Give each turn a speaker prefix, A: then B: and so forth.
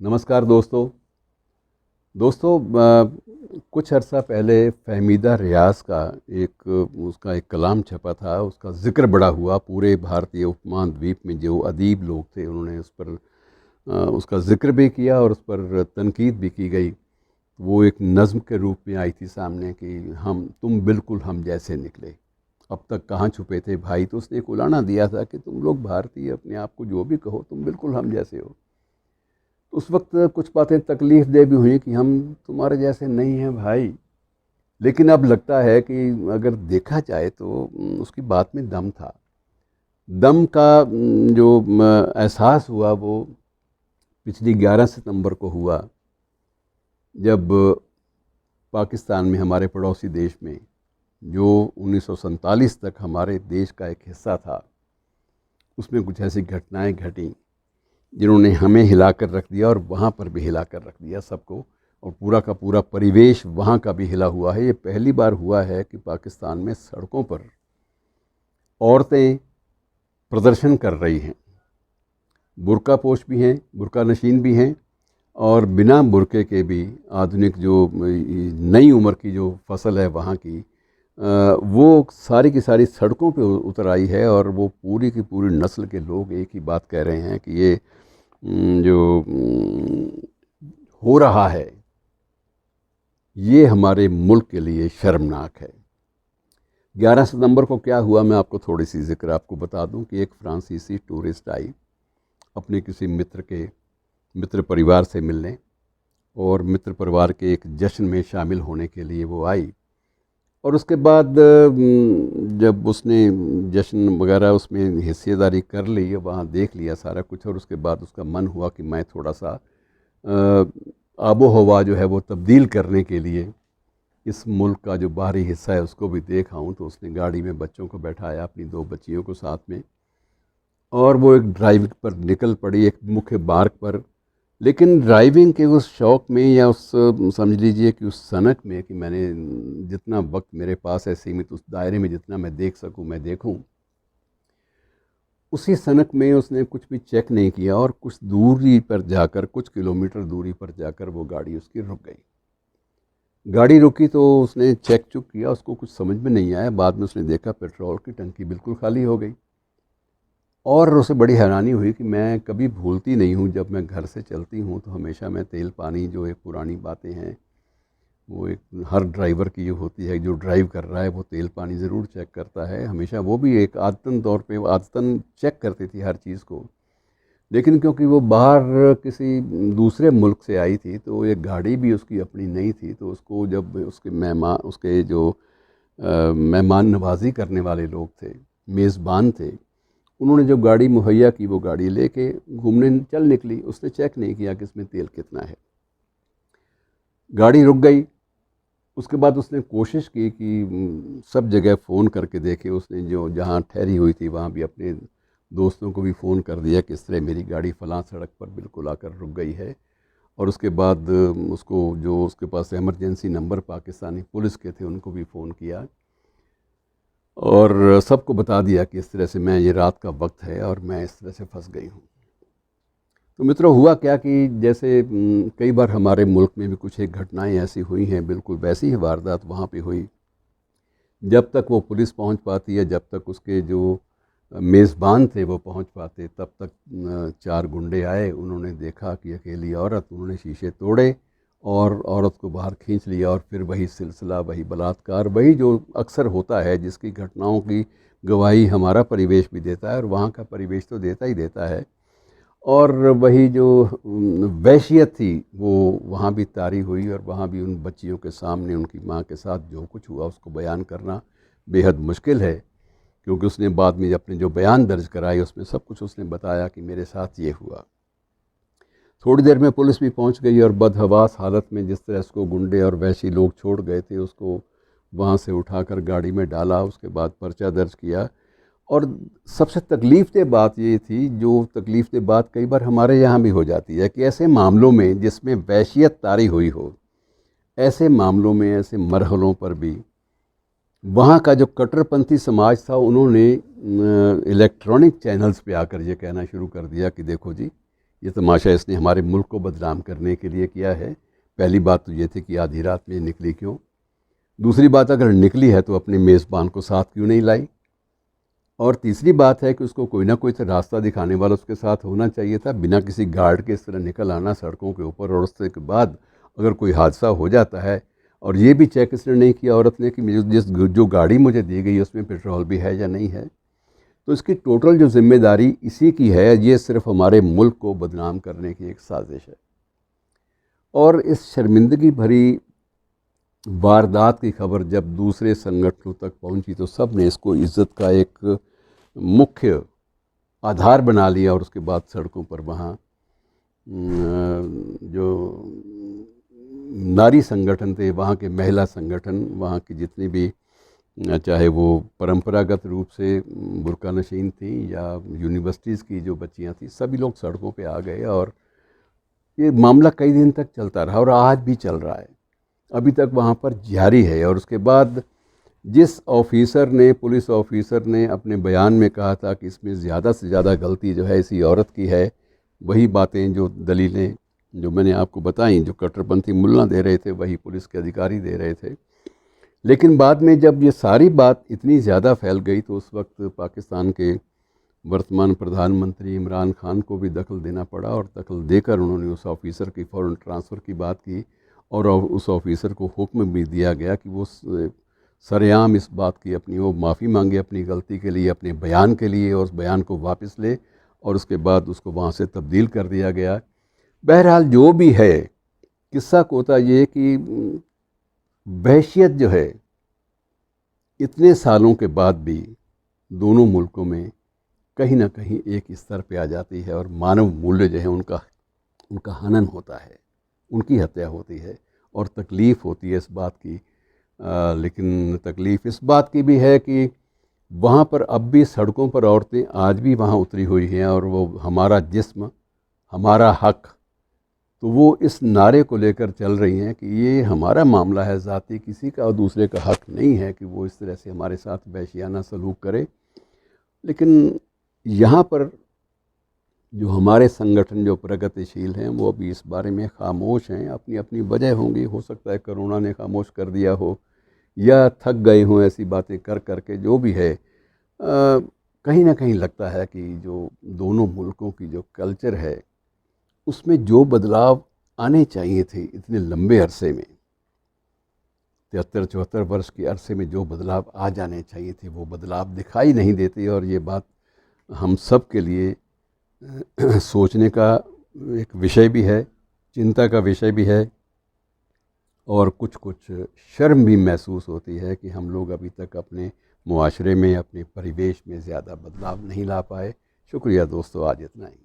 A: नमस्कार दोस्तों। कुछ अर्सा पहले फ़हमीदा रियाज़ का उसका एक कलाम छपा था। उसका ज़िक्र बड़ा हुआ पूरे भारतीय उपमहाद्वीप में। जो अदीब लोग थे उन्होंने उस पर उसका ज़िक्र भी किया और उस पर तनकीद भी की गई। वो एक नज़्म के रूप में आई थी सामने कि तुम बिल्कुल हम जैसे निकले, अब तक कहाँ छुपे थे भाई। तो उसने एक उलाना दिया था कि तुम लोग भारतीय अपने आप को जो भी कहो, तुम बिल्कुल हम जैसे हो। उस वक्त कुछ बातें तकलीफ़ दे भी हुई कि हम तुम्हारे जैसे नहीं हैं भाई। लेकिन अब लगता है कि अगर देखा जाए तो उसकी बात में दम था। दम का जो एहसास हुआ वो पिछली 11 सितंबर को हुआ, जब पाकिस्तान में, हमारे पड़ोसी देश में, जो 1947 तक हमारे देश का एक हिस्सा था, उसमें कुछ ऐसी घटनाएं घटी जिन्होंने हमें हिला कर रख दिया और वहाँ पर भी हिला कर रख दिया सबको। और पूरा का पूरा परिवेश वहाँ का भी हिला हुआ है। ये पहली बार हुआ है कि पाकिस्तान में सड़कों पर औरतें प्रदर्शन कर रही हैं। बुर्का पोश भी हैं, बुर्का नशीन भी हैं, और बिना बुर्के के भी आधुनिक जो नई उम्र की जो फसल है वहाँ की, वो सारी की सारी सड़कों पे उतर आई है। और वो पूरी की पूरी नस्ल के लोग एक ही बात कह रहे हैं कि ये जो हो रहा है ये हमारे मुल्क के लिए शर्मनाक है। 11 सितंबर को क्या हुआ, मैं आपको थोड़ी सी ज़िक्र आपको बता दूं कि एक फ्रांसीसी टूरिस्ट आई अपने किसी मित्र परिवार से मिलने, और मित्र परिवार के एक जश्न में शामिल होने के लिए वो आई। और उसके बाद जब उसने जश्न वगैरह उसमें हिस्सेदारी कर ली, वहाँ देख लिया सारा कुछ, और उसके बाद उसका मन हुआ कि मैं थोड़ा सा आबो हवा जो है वो तब्दील करने के लिए इस मुल्क का जो बाहरी हिस्सा है उसको भी देख आऊँ। तो उसने गाड़ी में बच्चों को बैठाया, अपनी 2 बच्चियों को साथ में, और वो एक ड्राइव पर निकल पड़ी, एक मुख्य मार्ग पर। लेकिन ड्राइविंग के उस शौक़ में, या उस समझ लीजिए कि उस सनक में, कि मैंने जितना वक्त मेरे पास है सीमित, उस दायरे में जितना मैं देख सकूं मैं देखूं, उसी सनक में उसने कुछ भी चेक नहीं किया। और कुछ दूरी पर जाकर, कुछ किलोमीटर दूरी पर जाकर वो गाड़ी उसकी रुक गई। गाड़ी रुकी तो उसने चेक चुक किया, उसको कुछ समझ में नहीं आया। बाद में उसने देखा पेट्रोल की टंकी बिल्कुल खाली हो गई। और उसे बड़ी हैरानी हुई कि मैं कभी भूलती नहीं हूँ, जब मैं घर से चलती हूँ तो हमेशा मैं तेल पानी, जो एक पुरानी बातें हैं, वो एक हर ड्राइवर की जो होती है, जो ड्राइव कर रहा है वो तेल पानी ज़रूर चेक करता है हमेशा। वो भी एक आदतन तौर पे, वो आदतन चेक करती थी हर चीज़ को। लेकिन क्योंकि वो बाहर किसी दूसरे मुल्क से आई थी, तो ये गाड़ी भी उसकी अपनी नहीं थी। तो उसको जब उसके जो मेहमान नवाजी करने वाले लोग थे, मेज़बान थे, उन्होंने जब गाड़ी मुहैया की, वो गाड़ी लेके घूमने चल निकली। उसने चेक नहीं किया कि इसमें तेल कितना है। गाड़ी रुक गई। उसके बाद उसने कोशिश की कि सब जगह फ़ोन करके देखे। उसने जो जहाँ ठहरी हुई थी वहाँ भी अपने दोस्तों को भी फ़ोन कर दिया कि इस तरह मेरी गाड़ी फ़लाँ सड़क पर बिल्कुल आकर रुक गई है। और उसके बाद उसको, जो उसके पास इमरजेंसी नंबर पाकिस्तानी पुलिस के थे, उनको भी फ़ोन किया और सबको बता दिया कि इस तरह से मैं, ये रात का वक्त है और मैं इस तरह से फंस गई हूँ। तो मित्रों, हुआ क्या कि जैसे कई बार हमारे मुल्क में भी कुछ एक घटनाएं ऐसी हुई हैं, बिल्कुल वैसी ही वारदात वहाँ पे हुई। जब तक वो पुलिस पहुँच पाती है, जब तक उसके जो मेज़बान थे वो पहुँच पाते, तब तक 4 गुंडे आए। उन्होंने देखा कि अकेली औरत, उन्होंने शीशे तोड़े और औरत को बाहर खींच लिया। और फिर वही सिलसिला, वही बलात्कार, वही जो अक्सर होता है, जिसकी घटनाओं की गवाही हमारा परिवेश भी देता है और वहाँ का परिवेश तो देता ही देता है। और वही जो वहशियत थी वो वहाँ भी तारी हुई, और वहाँ भी उन बच्चियों के सामने उनकी माँ के साथ जो कुछ हुआ उसको बयान करना बेहद मुश्किल है। क्योंकि उसने बाद में अपने जो बयान दर्ज कराए उसमें सब कुछ उसने बताया कि मेरे साथ ये हुआ। थोड़ी देर में पुलिस भी पहुंच गई, और बदहवास हालत में जिस तरह उसको गुंडे और वहशी लोग छोड़ गए थे, उसको वहाँ से उठाकर गाड़ी में डाला। उसके बाद पर्चा दर्ज किया। और सबसे तकलीफ़देह बात ये थी, जो तकलीफ़देह बात कई बार हमारे यहाँ भी हो जाती है, कि ऐसे मामलों में जिसमें वहशियत तारी हुई हो, ऐसे मामलों में, ऐसे मरहलों पर भी वहाँ का जो कट्टरपंथी समाज था, उन्होंने इलेक्ट्रॉनिक चैनल्स पे आकर ये कहना शुरू कर दिया कि देखो जी, ये तमाशा इसने हमारे मुल्क को बदनाम करने के लिए किया है। पहली बात तो ये थी कि आधी रात में निकली क्यों। दूसरी बात, अगर निकली है तो अपने मेज़बान को साथ क्यों नहीं लाई। और तीसरी बात है कि उसको कोई ना कोई रास्ता दिखाने वाला उसके साथ होना चाहिए था। बिना किसी गार्ड के इस तरह निकल आना सड़कों के ऊपर, और उसके बाद अगर कोई हादसा हो जाता है, और ये भी चेक इसने नहीं किया औरत ने कि जो गाड़ी मुझे दी गई उसमें पेट्रोल भी है या नहीं है। तो इसकी टोटल जो जिम्मेदारी इसी की है। ये सिर्फ हमारे मुल्क को बदनाम करने की एक साजिश है। और इस शर्मिंदगी भरी वारदात की खबर जब दूसरे संगठनों तक पहुंची तो सब ने इसको इज़्ज़त का एक मुख्य आधार बना लिया, और उसके बाद सड़कों पर वहाँ जो नारी संगठन थे, वहाँ के महिला संगठन, वहाँ की जितनी भी, चाहे वो परंपरागत रूप से बुर्का नशीन थी या यूनिवर्सिटीज़ की जो बच्चियाँ थीं, सभी लोग सड़कों पे आ गए। और ये मामला कई दिन तक चलता रहा और आज भी चल रहा है, अभी तक वहाँ पर जारी है। और उसके बाद जिस ऑफिसर ने, पुलिस ऑफिसर ने अपने बयान में कहा था कि इसमें ज़्यादा से ज़्यादा गलती जो है इसी औरत की है, वही बातें, जो दलीलें जो मैंने आपको बताई, जो कट्टरपंथी मुल्ला दे रहे थे, वही पुलिस के अधिकारी दे रहे थे। लेकिन बाद में जब ये सारी बात इतनी ज़्यादा फैल गई तो उस वक्त पाकिस्तान के वर्तमान प्रधानमंत्री इमरान खान को भी दखल देना पड़ा, और दखल देकर उन्होंने उस ऑफिसर की फ़ौरन ट्रांसफ़र की बात की, और उस ऑफिसर को हुक्म भी दिया गया कि वो सरेआम इस बात की अपनी वो माफ़ी मांगे अपनी गलती के लिए, अपने बयान के लिए, और उस बयान को वापस ले, और उसके बाद उसको वहाँ से तब्दील कर दिया गया। बहरहाल जो भी है, किस्सा कोता ये कि वहशियत जो है इतने सालों के बाद भी दोनों मुल्कों में कहीं ना कहीं एक स्तर पे आ जाती है, और मानव मूल्य जो है उनका हनन होता है, उनकी हत्या होती है, और तकलीफ़ होती है इस बात की। लेकिन तकलीफ़ इस बात की भी है कि वहाँ पर अब भी सड़कों पर औरतें आज भी वहाँ उतरी हुई हैं, और वो हमारा जिस्म हमारा हक, तो वो इस नारे को लेकर चल रही हैं कि ये हमारा मामला है ज़ाती, किसी का और दूसरे का हक नहीं है कि वो इस तरह से हमारे साथ वहशियाना सलूक करे। लेकिन यहाँ पर जो हमारे संगठन जो प्रगतिशील हैं वो अभी इस बारे में खामोश हैं। अपनी अपनी वजह होंगी, हो सकता है कोरोना ने खामोश कर दिया हो, या थक गए हों ऐसी बातें कर कर के। जो भी है, कहीं ना कहीं लगता है कि जो दोनों मुल्कों की जो कल्चर है उसमें जो बदलाव आने चाहिए थे इतने लंबे अरसे में, 73-74 वर्ष के अरसे में जो बदलाव आ जाने चाहिए थे वो बदलाव दिखाई नहीं देते। और ये बात हम सब के लिए सोचने का एक विषय भी है, चिंता का विषय भी है, और कुछ कुछ शर्म भी महसूस होती है कि हम लोग अभी तक अपने मुआशरे में, अपने परिवेश में ज़्यादा बदलाव नहीं ला पाए। शुक्रिया दोस्तों, आज इतना ही।